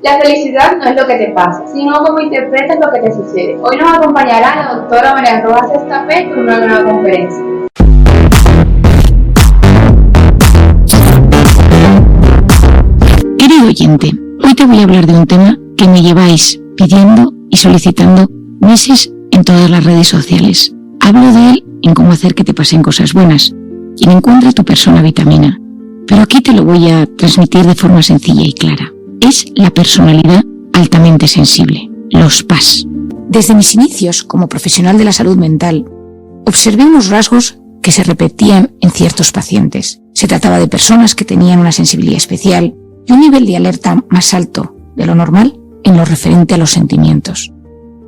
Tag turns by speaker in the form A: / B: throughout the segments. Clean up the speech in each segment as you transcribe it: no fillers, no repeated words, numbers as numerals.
A: La felicidad no es lo que te pasa, sino cómo interpretas lo que te sucede. Hoy nos acompañará la doctora María Rojas Estapé con una nueva conferencia.
B: Querido oyente, hoy te voy a hablar de un tema que me lleváis pidiendo y solicitando meses en todas las redes sociales. Hablo de él en cómo hacer que te pasen cosas buenas, quien encuentre tu persona vitamina. Pero aquí te lo voy a transmitir de forma sencilla y clara. Es la personalidad altamente sensible, los PAS. Desde mis inicios como profesional de la salud mental, observé unos rasgos que se repetían en ciertos pacientes. Se trataba de personas que tenían una sensibilidad especial y un nivel de alerta más alto de lo normal en lo referente a los sentimientos.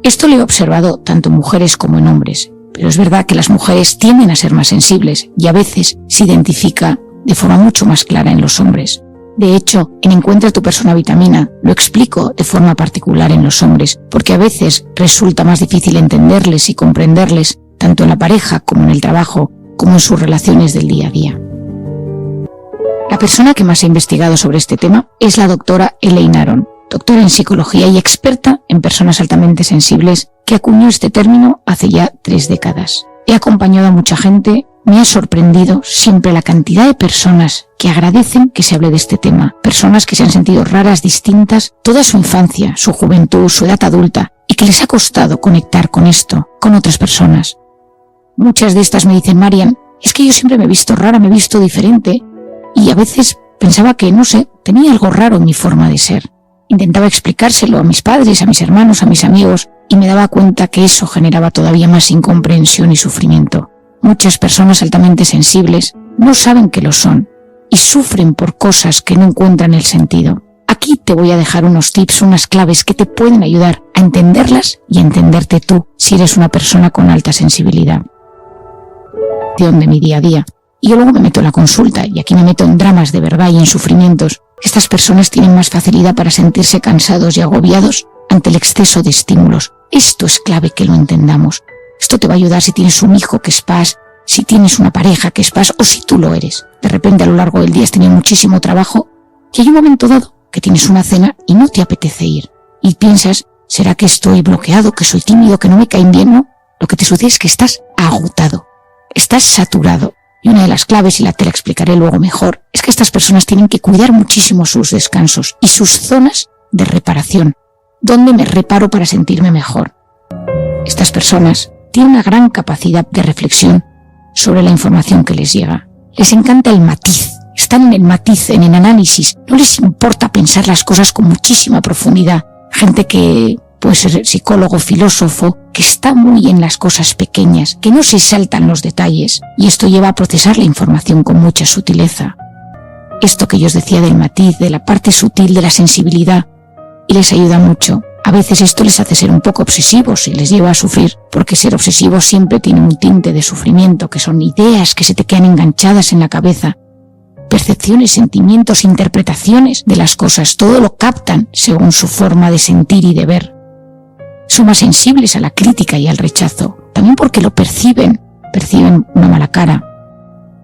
B: Esto lo he observado tanto en mujeres como en hombres, pero es verdad que las mujeres tienden a ser más sensibles y a veces se identifica de forma mucho más clara en los hombres. De hecho, en Encuentra tu persona vitamina lo explico de forma particular en los hombres, porque a veces resulta más difícil entenderles y comprenderles, tanto en la pareja como en el trabajo, como en sus relaciones del día a día. La persona que más ha investigado sobre este tema es la doctora Elaine Aron, doctora en psicología y experta en personas altamente sensibles, que acuñó este término hace ya 3 décadas. He acompañado a mucha gente, me ha sorprendido siempre la cantidad de personas que agradecen que se hable de este tema, personas que se han sentido raras, distintas, toda su infancia, su juventud, su edad adulta, y que les ha costado conectar con esto, con otras personas. Muchas de estas me dicen: Marian, es que yo siempre me he visto rara, me he visto diferente, y a veces pensaba que, no sé, tenía algo raro en mi forma de ser. Intentaba explicárselo a mis padres, a mis hermanos, a mis amigos, y me daba cuenta que eso generaba todavía más incomprensión y sufrimiento. Muchas personas altamente sensibles no saben que lo son y sufren por cosas que no encuentran el sentido. Aquí te voy a dejar unos tips, unas claves que te pueden ayudar a entenderlas y a entenderte tú si eres una persona con alta sensibilidad. De mi día a día. Y yo luego me meto en la consulta y aquí me meto en dramas de verdad y en sufrimientos. Estas personas tienen más facilidad para sentirse cansados y agobiados ante el exceso de estímulos. Esto es clave que lo entendamos. Esto te va a ayudar si tienes un hijo que es PAS, si tienes una pareja que es PAS o si tú lo eres. De repente a lo largo del día has tenido muchísimo trabajo y hay un momento dado que tienes una cena y no te apetece ir. Y piensas: ¿será que estoy bloqueado, que soy tímido, que no me caen bien? No, lo que te sucede es que estás agotado, estás saturado. Y una de las claves, y te la explicaré luego mejor, es que estas personas tienen que cuidar muchísimo sus descansos y sus zonas de reparación. ¿Dónde me reparo para sentirme mejor? Estas personas tienen una gran capacidad de reflexión sobre la información que les llega. Les encanta el matiz, están en el matiz, en el análisis. No les importa pensar las cosas con muchísima profundidad. Gente que puede ser psicólogo, filósofo, que está muy en las cosas pequeñas, que no se saltan los detalles, y esto lleva a procesar la información con mucha sutileza. Esto que yo os decía del matiz, de la parte sutil de la sensibilidad, y les ayuda mucho. A veces esto les hace ser un poco obsesivos y les lleva a sufrir, porque ser obsesivo siempre tiene un tinte de sufrimiento, que son ideas que se te quedan enganchadas en la cabeza, percepciones, sentimientos, interpretaciones de las cosas, todo lo captan según su forma de sentir y de ver. Son más sensibles a la crítica y al rechazo, también porque lo perciben una mala cara,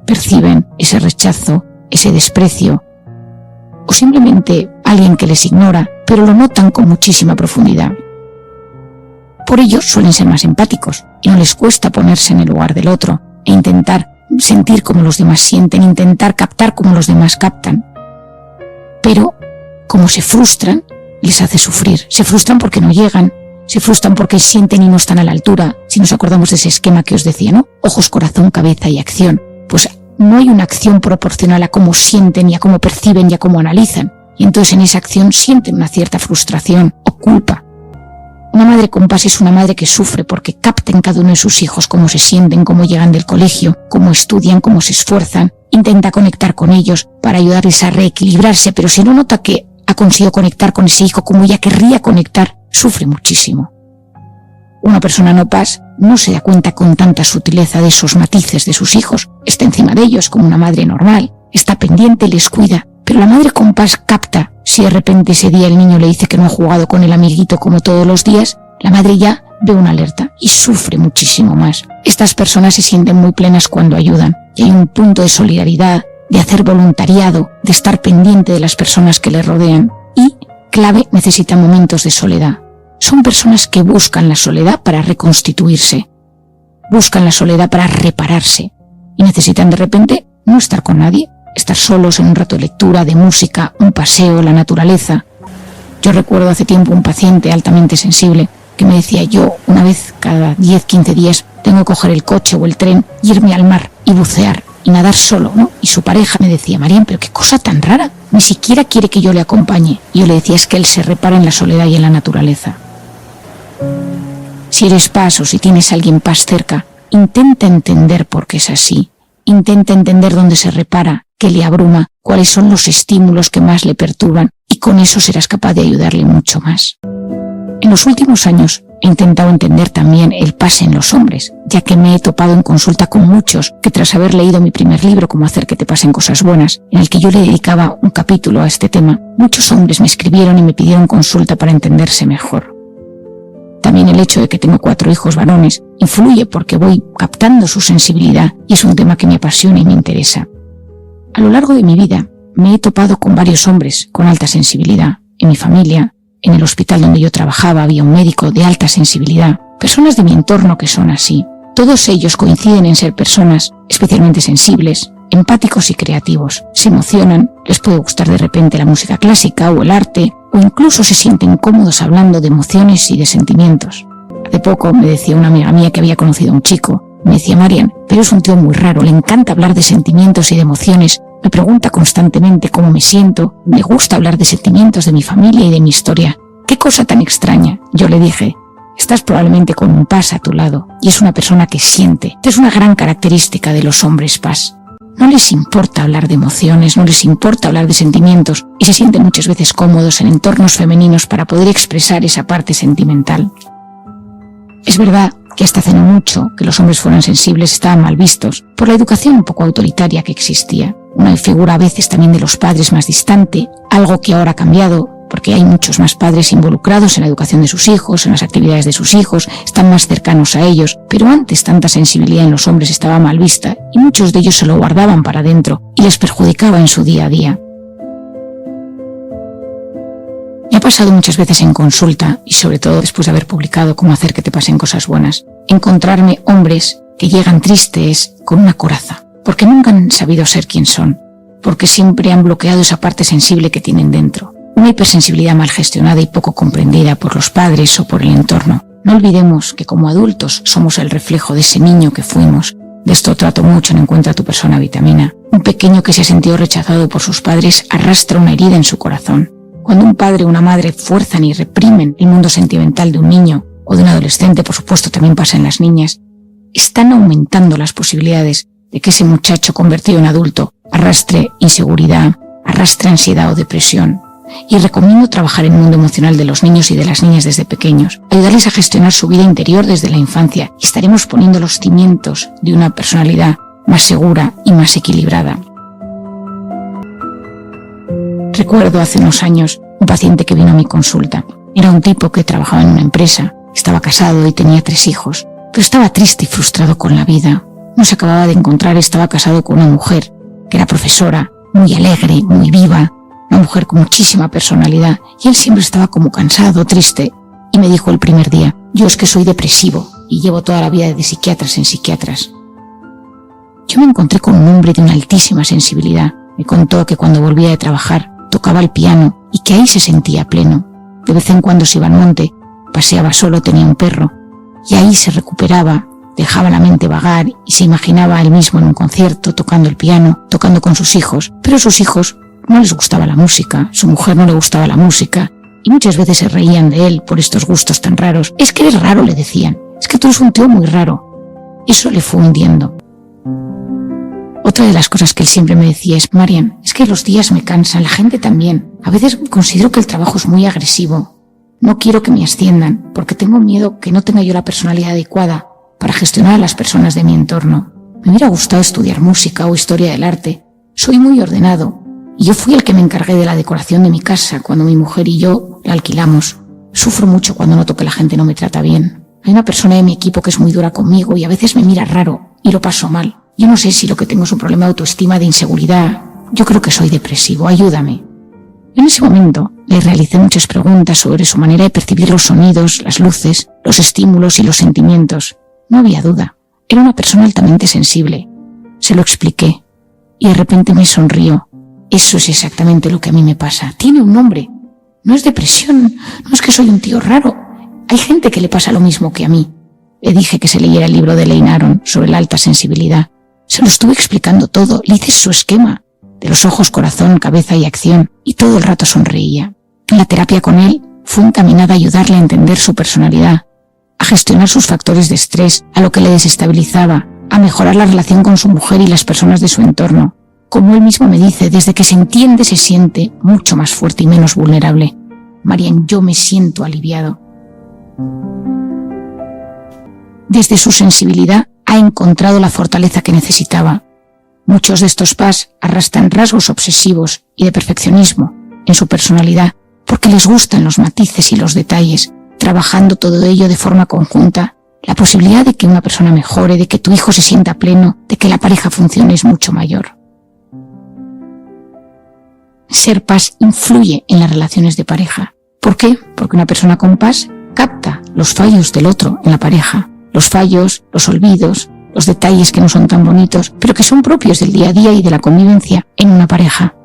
B: perciben ese rechazo, ese desprecio, o simplemente alguien que les ignora, pero lo notan con muchísima profundidad. Por ello suelen ser más empáticos y no les cuesta ponerse en el lugar del otro e intentar sentir como los demás sienten, intentar captar como los demás captan. Pero como se frustran, les hace sufrir. Se frustran porque no llegan, se frustran porque sienten y no están a la altura. Si nos acordamos de ese esquema que os decía, ¿no? Ojos, corazón, cabeza y acción. Pues no hay una acción proporcional a cómo sienten y a cómo perciben y a cómo analizan. Y entonces en esa acción sienten una cierta frustración o culpa. Una madre con PAS es una madre que sufre porque capta en cada uno de sus hijos cómo se sienten, cómo llegan del colegio, cómo estudian, cómo se esfuerzan. Intenta conectar con ellos para ayudarles a reequilibrarse, pero si no nota que ha conseguido conectar con ese hijo como ella querría conectar, sufre muchísimo. Una persona no PAS no se da cuenta con tanta sutileza de esos matices de sus hijos. Está encima de ellos como una madre normal, está pendiente, les cuida. Pero la madre con PAS capta si de repente ese día el niño le dice que no ha jugado con el amiguito como todos los días. La madre ya ve una alerta y sufre muchísimo más. Estas personas se sienten muy plenas cuando ayudan y hay un punto de solidaridad, de hacer voluntariado, de estar pendiente de las personas que les rodean. Y clave necesitan momentos de soledad. Son personas que buscan la soledad para reconstituirse, buscan la soledad para repararse y necesitan de repente no estar con nadie, estar solos en un rato de lectura, de música, un paseo, la naturaleza. Yo recuerdo hace tiempo un paciente altamente sensible que me decía: yo una vez cada 10-15 días tengo que coger el coche o el tren, irme al mar y bucear y nadar solo, ¿no? Y su pareja me decía: Marian, pero qué cosa tan rara, ni siquiera quiere que yo le acompañe. Y yo le decía: es que él se repara en la soledad y en la naturaleza. Si eres paz o si tienes a alguien paz cerca, intenta entender por qué es así. Intenta entender dónde se repara, qué le abruma, cuáles son los estímulos que más le perturban, y con eso serás capaz de ayudarle mucho más. En los últimos años he intentado entender también el paz en los hombres, ya que me he topado en consulta con muchos que, tras haber leído mi primer libro, Cómo hacer que te pasen cosas buenas, en el que yo le dedicaba un capítulo a este tema, muchos hombres me escribieron y me pidieron consulta para entenderse mejor. También el hecho de que tengo 4 hijos varones influye porque voy captando su sensibilidad y es un tema que me apasiona y me interesa. A lo largo de mi vida me he topado con varios hombres con alta sensibilidad. En mi familia, en el hospital donde yo trabajaba, había un médico de alta sensibilidad, personas de mi entorno que son así. Todos ellos coinciden en ser personas especialmente sensibles, empáticos y creativos. Se emocionan, les puede gustar de repente la música clásica o el arte, o incluso se sienten cómodos hablando de emociones y de sentimientos. Hace poco me decía una amiga mía que había conocido a un chico, me decía: Marian, pero es un tío muy raro, le encanta hablar de sentimientos y de emociones, me pregunta constantemente cómo me siento, me gusta hablar de sentimientos, de mi familia y de mi historia. ¿Qué cosa tan extraña? Yo le dije: estás probablemente con un paz a tu lado, y es una persona que siente. Es una gran característica de los hombres paz. No les importa hablar de emociones, no les importa hablar de sentimientos, y se sienten muchas veces cómodos en entornos femeninos para poder expresar esa parte sentimental. Es verdad que hasta hace no mucho que los hombres fueran sensibles estaban mal vistos por la educación un poco autoritaria que existía. Una figura a veces también de los padres más distante, algo que ahora ha cambiado porque hay muchos más padres involucrados en la educación de sus hijos, en las actividades de sus hijos, están más cercanos a ellos, pero antes tanta sensibilidad en los hombres estaba mal vista y muchos de ellos se lo guardaban para dentro y les perjudicaba en su día a día. Me ha pasado muchas veces en consulta, y sobre todo después de haber publicado Cómo hacer que te pasen cosas buenas, encontrarme hombres que llegan tristes con una coraza, porque nunca han sabido ser quien son, porque siempre han bloqueado esa parte sensible que tienen dentro. Una hipersensibilidad mal gestionada y poco comprendida por los padres o por el entorno. No olvidemos que como adultos somos el reflejo de ese niño que fuimos. De esto trato mucho en Encuentra tu persona vitamina. Un pequeño que se ha sentido rechazado por sus padres arrastra una herida en su corazón. Cuando un padre o una madre fuerzan y reprimen el mundo sentimental de un niño o de un adolescente, por supuesto también pasa en las niñas, están aumentando las posibilidades de que ese muchacho convertido en adulto arrastre inseguridad, arrastre ansiedad o depresión. Y recomiendo trabajar en el mundo emocional de los niños y de las niñas desde pequeños, ayudarles a gestionar su vida interior desde la infancia, y estaremos poniendo los cimientos de una personalidad más segura y más equilibrada. Recuerdo hace unos años un paciente que vino a mi consulta. Era un tipo que trabajaba en una empresa, estaba casado y tenía 3 hijos, pero estaba triste y frustrado con la vida. No se acababa de encontrar, estaba casado con una mujer que era profesora, muy alegre, muy viva, una mujer con muchísima personalidad, y él siempre estaba como cansado, triste, y me dijo el primer día: yo es que soy depresivo y llevo toda la vida de psiquiatras en psiquiatras. Yo me encontré con un hombre de una altísima sensibilidad. Me contó que cuando volvía de trabajar tocaba el piano y que ahí se sentía pleno. De vez en cuando se iba al monte, paseaba solo, tenía un perro, y ahí se recuperaba, dejaba la mente vagar y se imaginaba a él mismo en un concierto, tocando el piano, tocando con sus hijos, pero sus hijos no les gustaba la música, su mujer no le gustaba la música, y muchas veces se reían de él por estos gustos tan raros. Es que eres raro, le decían, es que tú eres un tío muy raro. Eso le fue hundiendo. Otra de las cosas que él siempre me decía es: Marian, es que los días me cansan, la gente también. A veces considero que el trabajo es muy agresivo. No quiero que me asciendan, porque tengo miedo que no tenga yo la personalidad adecuada para gestionar a las personas de mi entorno. Me hubiera gustado estudiar música o historia del arte. Soy muy ordenado. Y yo fui el que me encargué de la decoración de mi casa cuando mi mujer y yo la alquilamos. Sufro mucho cuando noto que la gente no me trata bien. Hay una persona de mi equipo que es muy dura conmigo y a veces me mira raro y lo paso mal. Yo no sé si lo que tengo es un problema de autoestima, de inseguridad. Yo creo que soy depresivo, ayúdame. En ese momento Le realicé muchas preguntas sobre su manera de percibir los sonidos, las luces, los estímulos y los sentimientos. No había duda. Era una persona altamente sensible. Se lo expliqué y de repente me sonrió. Eso es exactamente lo que a mí me pasa. Tiene un nombre. No es depresión, no es que soy un tío raro. Hay gente que le pasa lo mismo que a mí. Le dije que se leyera el libro de Elaine Aron sobre la alta sensibilidad. Se lo estuve explicando todo, le hice su esquema de los ojos, corazón, cabeza y acción, y todo el rato sonreía. La terapia con él fue encaminada a ayudarle a entender su personalidad, a gestionar sus factores de estrés, a lo que le desestabilizaba, a mejorar la relación con su mujer y las personas de su entorno. Como él mismo me dice, desde que se entiende se siente mucho más fuerte y menos vulnerable. Marian, yo me siento aliviado. Desde su sensibilidad ha encontrado la fortaleza que necesitaba. Muchos de estos PAS arrastran rasgos obsesivos y de perfeccionismo en su personalidad porque les gustan los matices y los detalles. Trabajando todo ello de forma conjunta, la posibilidad de que una persona mejore, de que tu hijo se sienta pleno, de que la pareja funcione es mucho mayor. Ser PAS influye en las relaciones de pareja. ¿Por qué? Porque una persona con PAS capta los fallos del otro en la pareja. Los fallos, los olvidos, los detalles que no son tan bonitos, pero que son propios del día a día y de la convivencia en una pareja.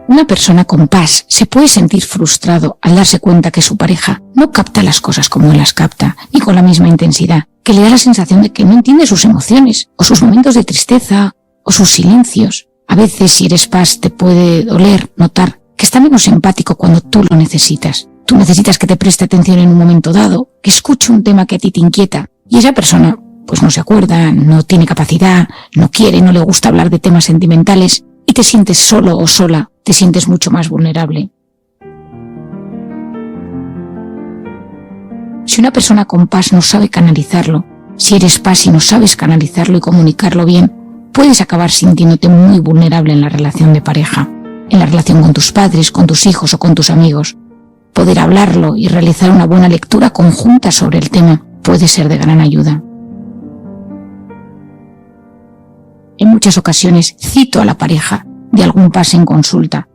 B: Una persona con PAS se puede sentir frustrado al darse cuenta que su pareja no capta las cosas como él las capta, ni con la misma intensidad, que le da la sensación de que no entiende sus emociones, o sus momentos de tristeza, o sus silencios. A veces, si eres PAS, te puede doler notar que está menos empático cuando tú lo necesitas. Tú necesitas que te preste atención en un momento dado, que escuche un tema que a ti te inquieta, y esa persona pues no se acuerda, no tiene capacidad, no quiere, no le gusta hablar de temas sentimentales, y te sientes solo o sola, te sientes mucho más vulnerable. Si una persona con PAS no sabe canalizarlo, si eres PAS y no sabes canalizarlo y comunicarlo bien, puedes acabar sintiéndote muy vulnerable en la relación de pareja, en la relación con tus padres, con tus hijos o con tus amigos. Poder hablarlo y realizar una buena lectura conjunta sobre el tema puede ser de gran ayuda. En muchas ocasiones cito a la pareja de algún PAS en consulta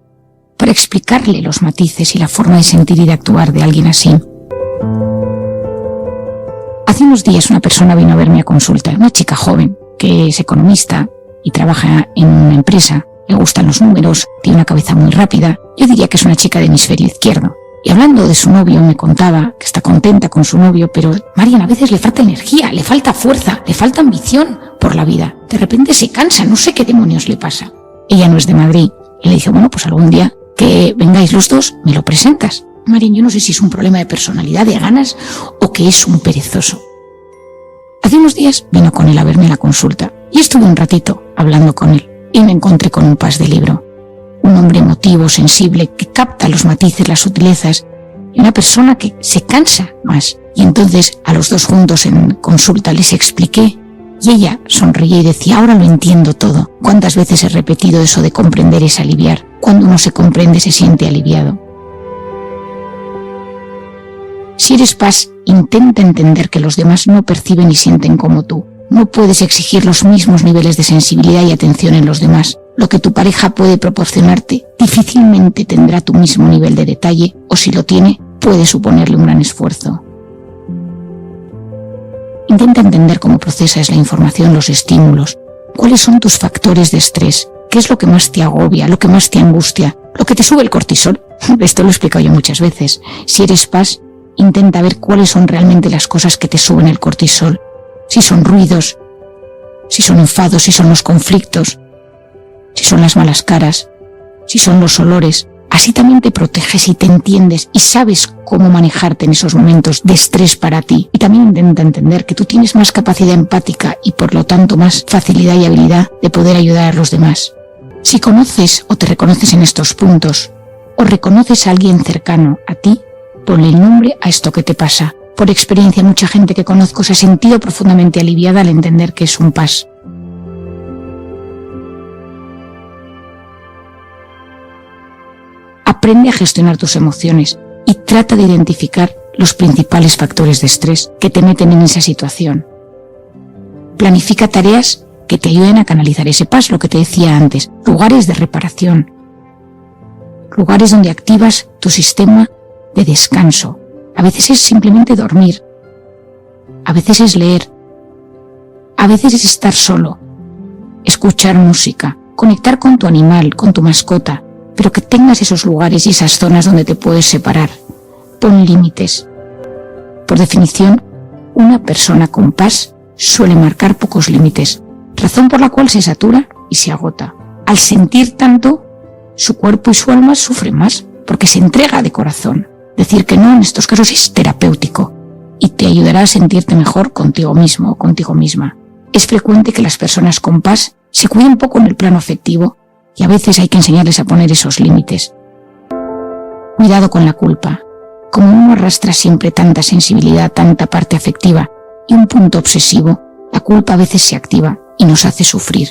B: para explicarle los matices y la forma de sentir y de actuar de alguien así. Hace unos días una persona vino a verme a consulta, una chica joven que es economista y trabaja en una empresa, le gustan los números, tiene una cabeza muy rápida, yo diría que es una chica de hemisferio izquierdo. Y hablando de su novio me contaba que está contenta con su novio, pero Marian, a veces le falta energía, le falta fuerza, le falta ambición por la vida. De repente se cansa, no sé qué demonios le pasa. Ella no es de Madrid y le dice, bueno, pues algún día que vengáis los dos, me lo presentas. Marian, yo no sé si es un problema de personalidad, de ganas o que es un perezoso. Hace unos días vino con él a verme a la consulta y estuve un ratito hablando con él y me encontré con un PAS de libro. Un hombre emotivo, sensible, que capta los matices, las sutilezas, y una persona que se cansa más. Y entonces a los dos juntos en consulta les expliqué y ella sonreía y decía, ahora lo entiendo todo. ¿Cuántas veces he repetido eso de comprender es aliviar? Cuando uno se comprende se siente aliviado. Si eres PAS, intenta entender que los demás no perciben y sienten como tú. No puedes exigir los mismos niveles de sensibilidad y atención en los demás. Lo que tu pareja puede proporcionarte difícilmente tendrá tu mismo nivel de detalle, o si lo tiene, puede suponerle un gran esfuerzo. Intenta entender cómo procesas la información, los estímulos, cuáles son tus factores de estrés, qué es lo que más te agobia, lo que más te angustia, lo que te sube el cortisol. Esto lo he explicado yo muchas veces. Si eres PAS, intenta ver cuáles son realmente las cosas que te suben el cortisol. Si son ruidos, si son enfados, si son los conflictos, si son las malas caras, si son los olores. Así también te proteges y te entiendes y sabes cómo manejarte en esos momentos de estrés para ti. Y también intenta entender que tú tienes más capacidad empática y por lo tanto más facilidad y habilidad de poder ayudar a los demás. Si conoces o te reconoces en estos puntos, o reconoces a alguien cercano a ti, ponle el nombre a esto que te pasa. Por experiencia, mucha gente que conozco se ha sentido profundamente aliviada al entender que es un PAS. Aprende a gestionar tus emociones y trata de identificar los principales factores de estrés que te meten en esa situación. Planifica tareas que te ayuden a canalizar ese paz, lo que te decía antes, lugares de reparación, lugares donde activas tu sistema de descanso. A veces es simplemente dormir, a veces es leer, a veces es estar solo, escuchar música, conectar con tu animal, con tu mascota, pero que tengas esos lugares y esas zonas donde te puedes separar. Pon límites. Por definición, una persona con paz suele marcar pocos límites, razón por la cual se satura y se agota. Al sentir tanto, su cuerpo y su alma sufren más, porque se entrega de corazón. Decir que no en estos casos es terapéutico y te ayudará a sentirte mejor contigo mismo o contigo misma. Es frecuente que las personas con paz se cuiden un poco en el plano afectivo y a veces hay que enseñarles a poner esos límites. Cuidado con la culpa. Como uno arrastra siempre tanta sensibilidad, tanta parte afectiva y un punto obsesivo, la culpa a veces se activa y nos hace sufrir.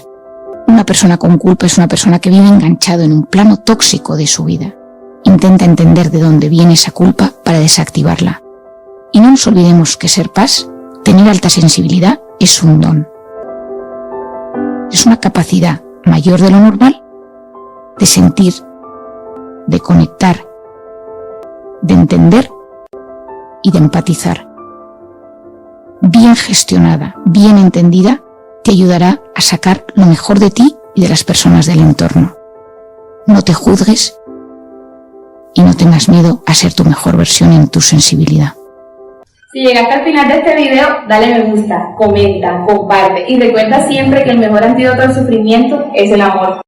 B: Una persona con culpa es una persona que vive enganchado en un plano tóxico de su vida. Intenta entender de dónde viene esa culpa para desactivarla. Y no nos olvidemos que ser paz, tener alta sensibilidad, es un don. Es una capacidad mayor de lo normal de sentir, de conectar, de entender y de empatizar. Bien gestionada, bien entendida, te ayudará a sacar lo mejor de ti y de las personas del entorno. No te juzgues y no tengas miedo a ser tu mejor versión en tu sensibilidad.
A: Si llegaste al final de este video, dale me gusta, comenta, comparte y recuerda siempre que el mejor antídoto al sufrimiento es el amor.